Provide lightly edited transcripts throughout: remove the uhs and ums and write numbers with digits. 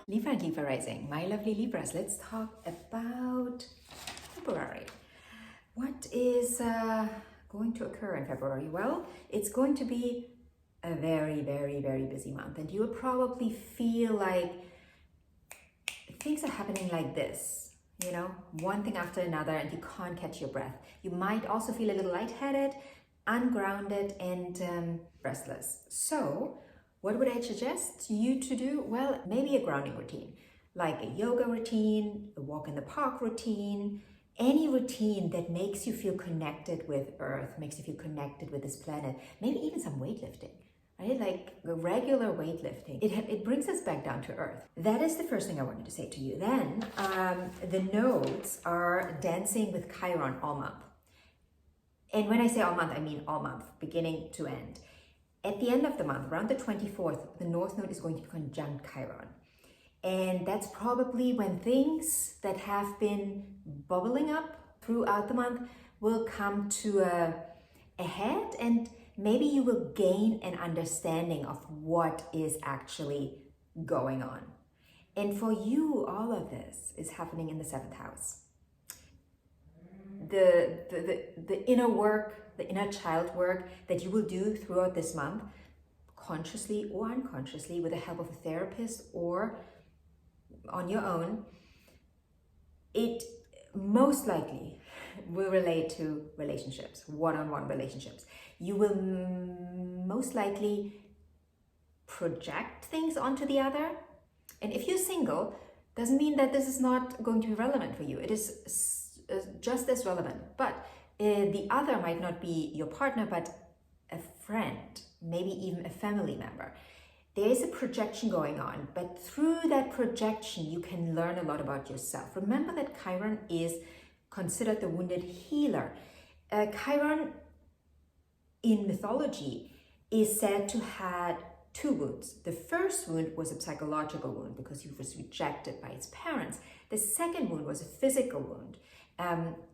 Libra and Libra Rising, my lovely Libras, let's talk about February. What is going to occur in February? Well, it's going to be a very, very, very busy month, and you'll probably feel like things are happening like this, you know, one thing after another, and you can't catch your breath. You might also feel a little lightheaded, ungrounded, and restless. So what would I suggest you to do? Well, maybe a grounding routine, like a yoga routine, a walk in the park routine, any routine that makes you feel connected with Earth, makes you feel connected with this planet, maybe even some weightlifting, right? Like regular weightlifting. It brings us back down to Earth. That is the first thing I wanted to say to you. Then the nodes are dancing with Chiron all month. And when I say all month, I mean all month, beginning to end. At the end of the month, around the 24th, the North Node is going to be conjunct Chiron. And that's probably when things that have been bubbling up throughout the month will come to a head, and maybe you will gain an understanding of what is actually going on. And for you, all of this is happening in the 7th house. The inner work, the inner child work that you will do throughout this month, consciously or unconsciously, with the help of a therapist or on your own, it most likely will relate to relationships, one-on-one relationships. You will most likely project things onto the other. And if you're single, doesn't mean that this is not going to be relevant for you. It is just as relevant, but the other might not be your partner, but a friend, maybe even a family member. There is a projection going on, but through that projection, you can learn a lot about yourself. Remember that Chiron is considered the wounded healer. Chiron in mythology is said to have 2 wounds. The first wound was a psychological wound because he was rejected by his parents. The second wound was a physical wound.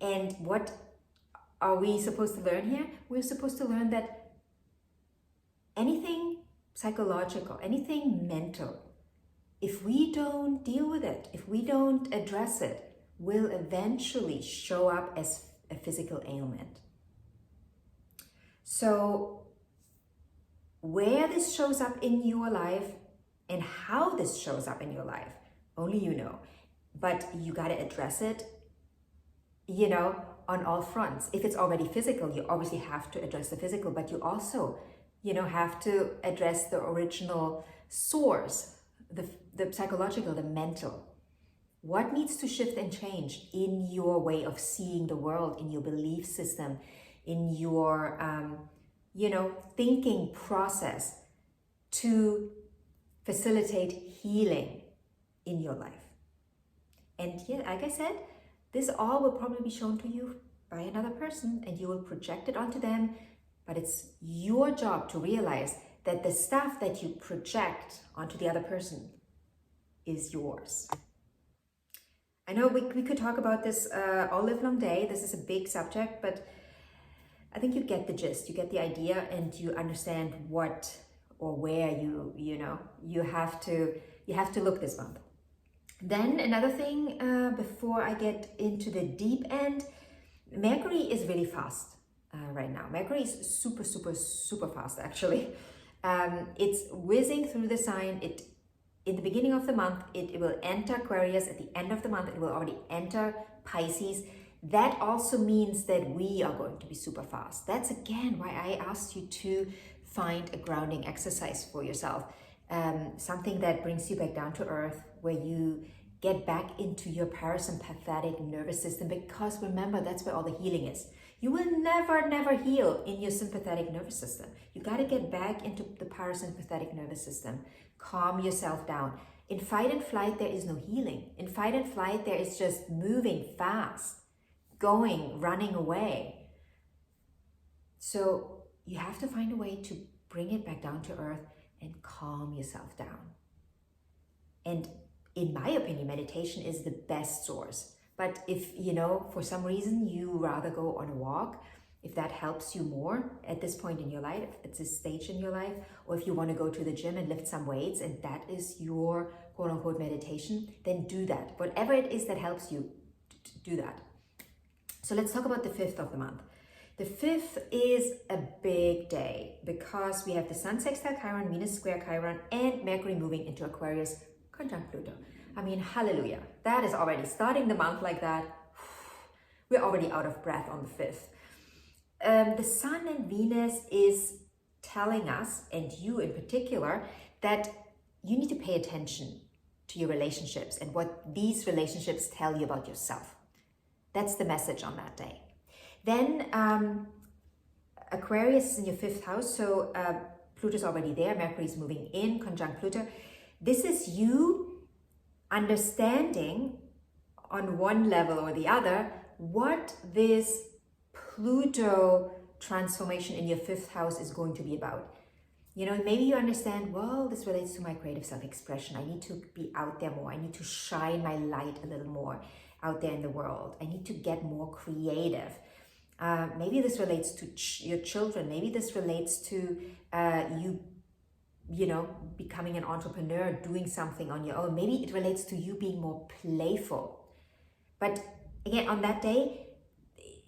And what are we supposed to learn here? We're supposed to learn that anything psychological, anything mental, if we don't deal with it, if we don't address it, will eventually show up as a physical ailment. So where this shows up in your life and how this shows up in your life, only you know. But you got to address it, you know, on all fronts. If it's already physical, you obviously have to address the physical, but you also, you know, have to address the original source, the psychological, the mental. What needs to shift and change in your way of seeing the world, in your belief system, in your, you know, thinking process to facilitate healing in your life? And yeah, like I said, this all will probably be shown to you by another person, and you will project it onto them. But it's your job to realize that the stuff that you project onto the other person is yours. I know we could talk about this all live long day. This is a big subject, but I think you get the gist, you get the idea, and you understand what or where you have to look this month. Then another thing, before I get into the deep end, Mercury is really fast right now. Mercury is super, super, super fast, actually. It's whizzing through the sign. In the beginning of the month, it will enter Aquarius. At the end of the month, it will already enter Pisces. That also means that we are going to be super fast. That's again why I asked you to find a grounding exercise for yourself. Something that brings you back down to earth, where you get back into your parasympathetic nervous system, because remember, that's where all the healing is. You will never heal in your sympathetic nervous system. You got to get back into the parasympathetic nervous system. Calm yourself down. In fight and flight, there is no healing. In fight and flight, there is just moving fast, running away. So you have to find a way to bring it back down to earth and calm yourself down. And in my opinion, meditation is the best source. But if, you know, for some reason you rather go on a walk, if that helps you more at this point in your life, at this stage in your life, or if you want to go to the gym and lift some weights, and that is your quote unquote meditation, then do that. Whatever it is that helps you, do that. So let's talk about the 5th of the month. The 5th is a big day because we have the Sun sextile Chiron, Venus square Chiron, and Mercury moving into Aquarius conjunct Pluto. I mean, hallelujah. That is already starting the month like that. We're already out of breath on the 5th. The Sun and Venus is telling us, and you in particular, that you need to pay attention to your relationships and what these relationships tell you about yourself. That's the message on that day. Then Aquarius is in your 5th house, so Pluto's already there. Mercury's moving in conjunct Pluto. This is you understanding on one level or the other what this Pluto transformation in your 5th house is going to be about. You know, maybe you understand, well, this relates to my creative self-expression. I need to be out there more. I need to shine my light a little more out there in the world. I need to get more creative. Maybe this relates to your children. Maybe this relates to you know, becoming an entrepreneur, doing something on your own. Maybe it relates to you being more playful. But again, on that day,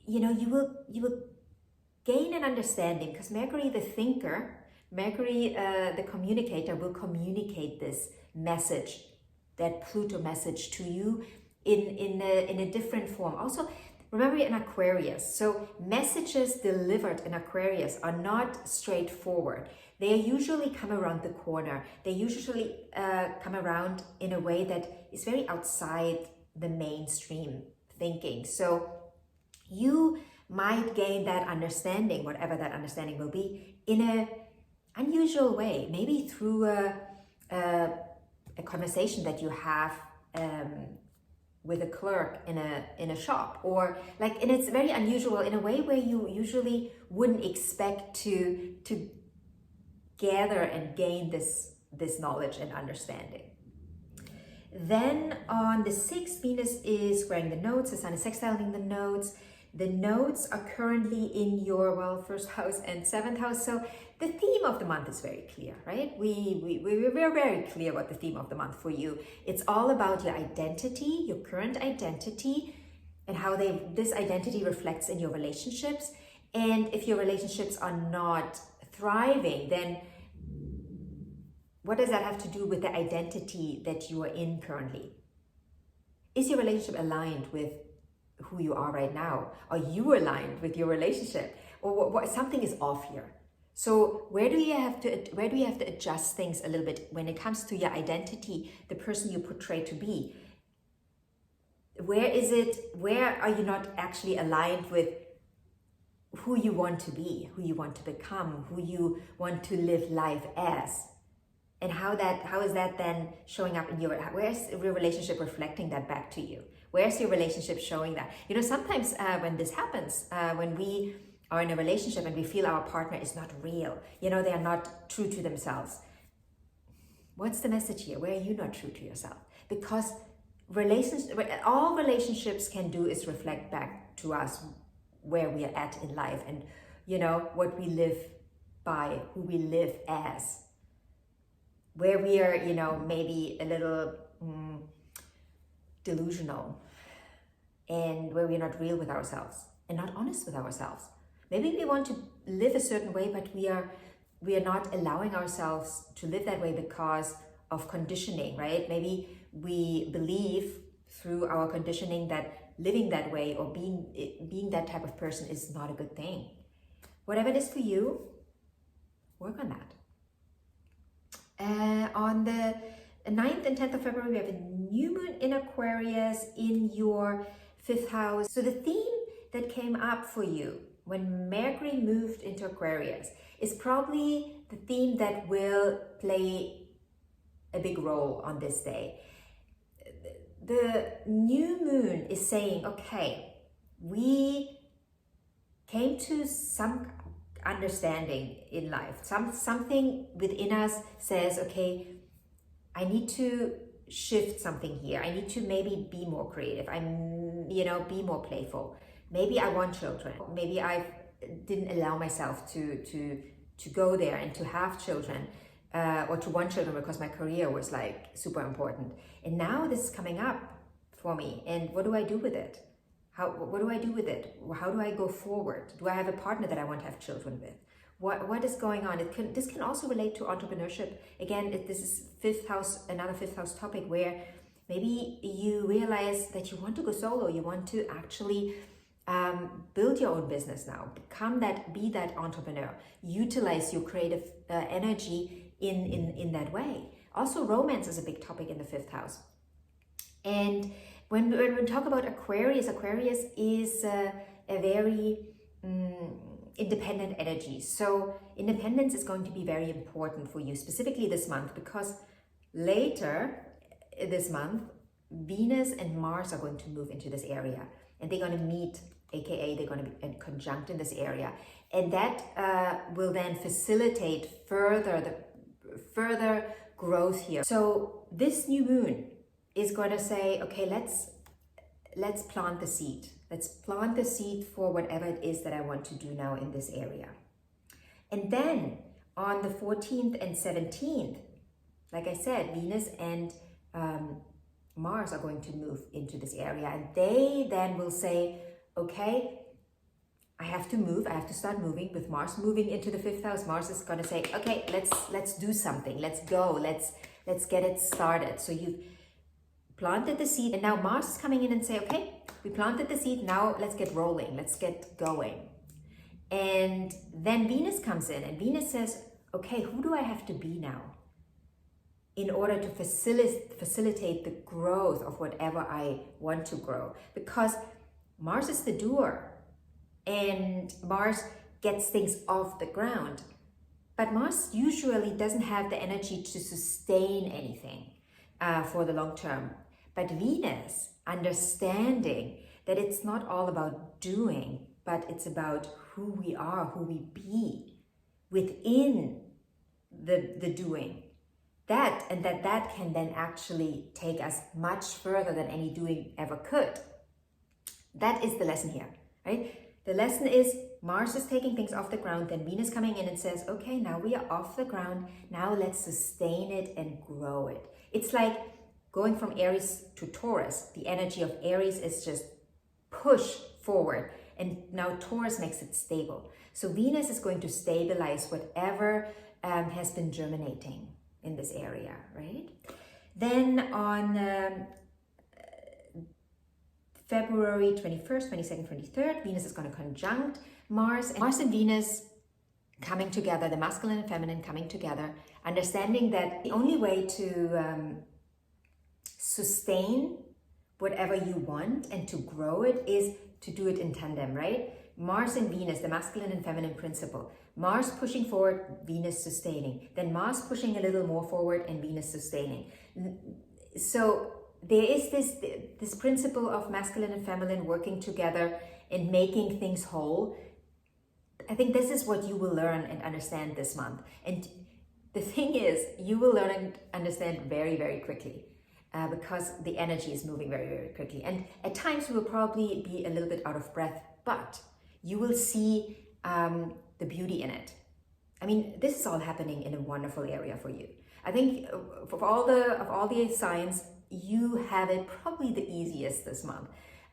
you know, you will gain an understanding, because Mercury, the thinker, Mercury, the communicator, will communicate this message, that Pluto message, to you in a different form. Also, remember, you're in Aquarius, so messages delivered in Aquarius are not straightforward. They usually come around the corner. They usually come around in a way that is very outside the mainstream thinking. So you might gain that understanding, whatever that understanding will be, in an unusual way, maybe through a conversation that you have with a clerk in a shop, or like, and it's very unusual in a way where you usually wouldn't expect to gather and gain this knowledge and understanding. Then on the 6th, Venus is squaring the nodes, the Sun is sextiling the nodes. The nodes are currently in your, well, 1st house and 7th house. So the theme of the month is very clear, right? We're very clear what the theme of the month for you. It's all about your identity, your current identity, and how this identity reflects in your relationships. And if your relationships are not thriving, then what does that have to do with the identity that you are in currently? Is your relationship aligned with who you are right now? Are you aligned with your relationship? Or what something is off here? So where do you have to adjust things a little bit when it comes to your identity, the person you portray to be? Where are you not actually aligned with who you want to be, who you want to become, who you want to live life as? And how is that then showing up in where's your relationship reflecting that back to you? Where's your relationship showing that? You know, sometimes when this happens, when we are in a relationship and we feel our partner is not real, you know, they are not true to themselves. What's the message here? Where are you not true to yourself? Because all relationships can do is reflect back to us where we are at in life, and, you know, what we live by, who we live as. Where we are, you know, maybe a little delusional, and where we're not real with ourselves and not honest with ourselves. Maybe we want to live a certain way, but we are not allowing ourselves to live that way because of conditioning, right? Maybe we believe through our conditioning that living that way or being that type of person is not a good thing. Whatever it is for you, work on that. On the 9th and 10th of February, we have a new moon in Aquarius in your 5th house. So the theme that came up for you when Mercury moved into Aquarius is probably the theme that will play a big role on this day. The new moon is saying, okay, we came to some understanding in life. Something within us says, okay, I need to shift something here. I need to maybe be more creative. Be more playful. Maybe I want children. Maybe I didn't allow myself to go there and to have children. or to want children because my career was like super important. And now this is coming up for me. And what do I do with it? What do I do with it? How do I go forward? Do I have a partner that I want to have children with? What is going on? This can also relate to entrepreneurship. Again, this is another fifth house topic, where maybe you realize that you want to go solo. You want to actually build your own business now. Be that entrepreneur. Utilize your creative energy in that way. Also, romance is a big topic in the fifth house. And when we talk about Aquarius is a very independent energy. So independence is going to be very important for you, specifically this month, because later this month, Venus and Mars are going to move into this area, and they're going to meet, aka they're going to be conjunct in this area, and that will then facilitate further growth here. So this new moon is going to say, okay, let's plant the seed. Let's plant the seed for whatever it is that I want to do now in this area. And then on the 14th and 17th, like I said, Venus and Mars are going to move into this area, and they then will say, okay, I have to move. I have to start moving. With Mars moving into the fifth house, Mars is going to say, okay, let's do something. Let's go. Let's get it started. So you've planted the seed, and now Mars is coming in and say, okay, we planted the seed. Now let's get rolling. Let's get going. And then Venus comes in, and Venus says, okay, who do I have to be now in order to facilitate the growth of whatever I want to grow? Because Mars is the doer, and Mars gets things off the ground. But Mars usually doesn't have the energy to sustain anything for the long term. But Venus, understanding that it's not all about doing, but it's about who we are, who we be within the doing. That can then actually take us much further than any doing ever could. That is the lesson here, right? The lesson is Mars is taking things off the ground, then Venus coming in and says, okay, now we are off the ground. Now let's sustain it and grow it. It's like going from Aries to Taurus. The energy of Aries is just push forward, and now Taurus makes it stable. So Venus is going to stabilize whatever has been germinating in this area, right? Then on February 21st, 22nd, 23rd, Venus is going to conjunct Mars. And Mars and Venus coming together, the masculine and feminine coming together, understanding that the only way to sustain whatever you want and to grow it is to do it in tandem, right? Mars and Venus, the masculine and feminine principle. Mars pushing forward, Venus sustaining. Then Mars pushing a little more forward and Venus sustaining. So there is this principle of masculine and feminine working together and making things whole. I think this is what you will learn and understand this month. And the thing is, you will learn and understand very, very quickly because the energy is moving very, very quickly. And at times you will probably be a little bit out of breath, but you will see the beauty in it. I mean, this is all happening in a wonderful area for you. I think of all the signs, you have it probably the easiest this month.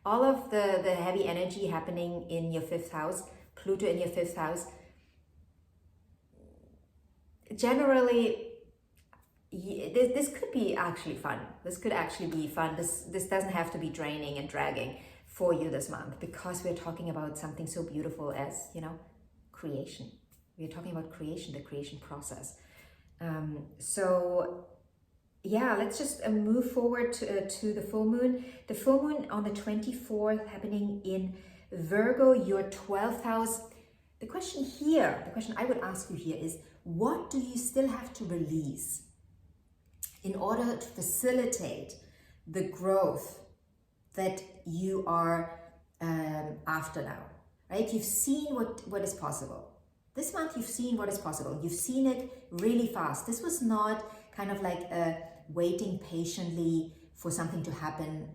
All of the heavy energy happening in your fifth house, Pluto in your fifth house, generally, this could be actually fun. This could actually be fun. This doesn't have to be draining and dragging for you this month, because we're talking about something so beautiful as, creation. We're talking about creation, the creation process. So yeah, let's just move forward to the full moon. The full moon on the 24th happening in Virgo, your 12th house. The question I would ask you here is, what do you still have to release in order to facilitate the growth that you are after now, right? You've seen what is possible. This month you've seen what is possible. You've seen it really fast. This was not kind of like a waiting patiently for something to happen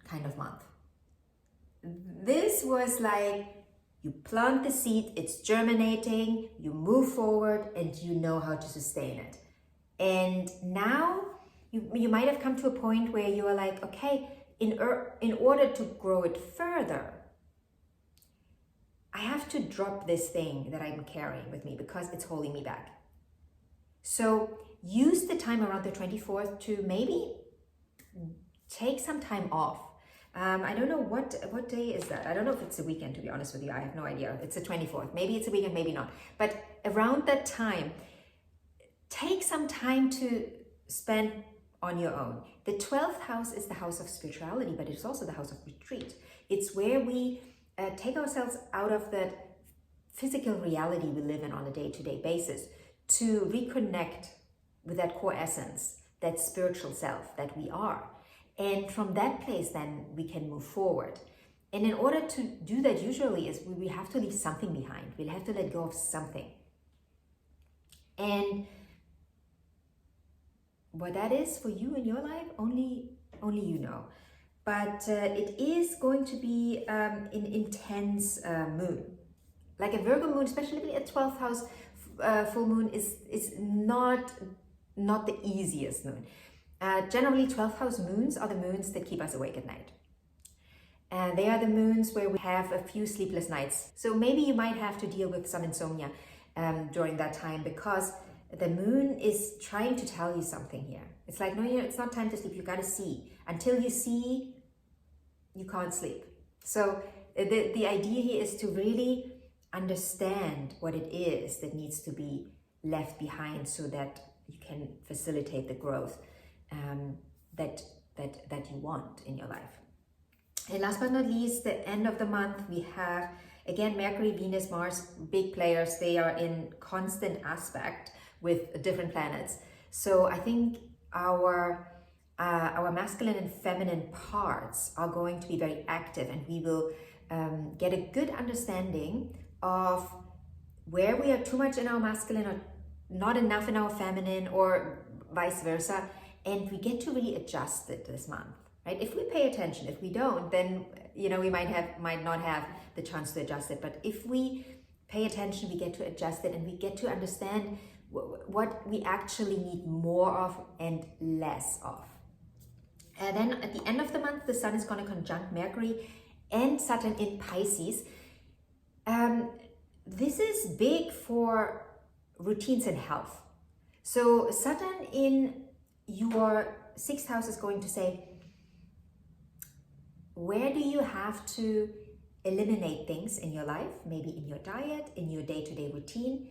kind of month. This was like you plant the seed, it's germinating, you move forward, and you know how to sustain it. And now you might have come to a point where you are like, okay, in order to grow it further, I have to drop this thing that I'm carrying with me because it's holding me back. So use the time around the 24th to maybe take some time off. I don't know what day is that. I don't know if it's a weekend, to be honest with you. I have no idea. It's the 24th. Maybe it's a weekend, maybe not. But around that time, take some time to spend on your own. The 12th house is the house of spirituality, but it's also the house of retreat. It's where we take ourselves out of that physical reality we live in on a day-to-day basis to reconnect with that core essence, that spiritual self that we are. And from that place, then we can move forward. And in order to do that, usually is we have to leave something behind. We'll have to let go of something. And what that is for you in your life, only you know. But it is going to be an intense moon. Like a Virgo moon, especially a 12th house full moon is not the easiest moon. Generally, 12th house moons are the moons that keep us awake at night. They are the moons where we have a few sleepless nights. So maybe you might have to deal with some insomnia during that time because the moon is trying to tell you something here. It's like, no, it's not time to sleep. You got to see. Until you see, you can't sleep. So the idea here is to really understand what it is that needs to be left behind so that you can facilitate the growth that you want in your life. And last but not least, the end of the month, we have, again, Mercury, Venus, Mars, big players. They are in constant aspect with different planets. So I think our masculine and feminine parts are going to be very active, and we will get a good understanding of where we are too much in our masculine or not enough in our feminine, or vice versa. And we get to really adjust it this month, right? If we pay attention. If we don't, then we might not have the chance to adjust it. But if we pay attention, we get to adjust it, and we get to understand what we actually need more of and less of. And then at the end of the month, the Sun is going to conjunct Mercury and Saturn in Pisces. This is big for routines and health. So Saturn in your 6th house is going to say, where do you have to eliminate things in your life, maybe in your diet, in your day-to-day routine,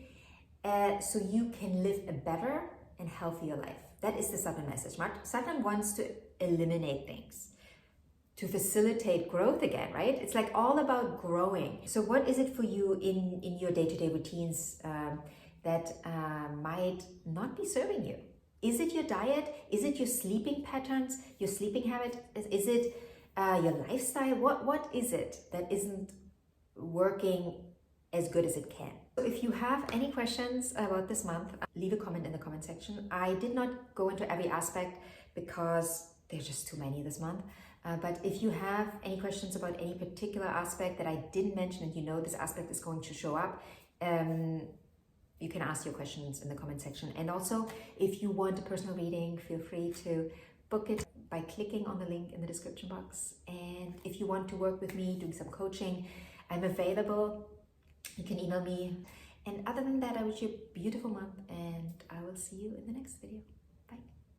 so you can live a better and healthier life. That is the Saturn message. Saturn wants to eliminate things to facilitate growth again, right? It's like all about growing. So what is it for you in your day-to-day routines that might not be serving you? Is it your diet? Is it your sleeping patterns, your sleeping habit? Is it your lifestyle? What is it that isn't working as good as it can? So if you have any questions about this month, leave a comment in the comment section. I did not go into every aspect because there's just too many this month. But if you have any questions about any particular aspect that I didn't mention and this aspect is going to show up, you can ask your questions in the comment section. And also, if you want a personal reading, feel free to book it by clicking on the link in the description box. And if you want to work with me, doing some coaching, I'm available. You can email me. And other than that, I wish you a beautiful month, and I will see you in the next video.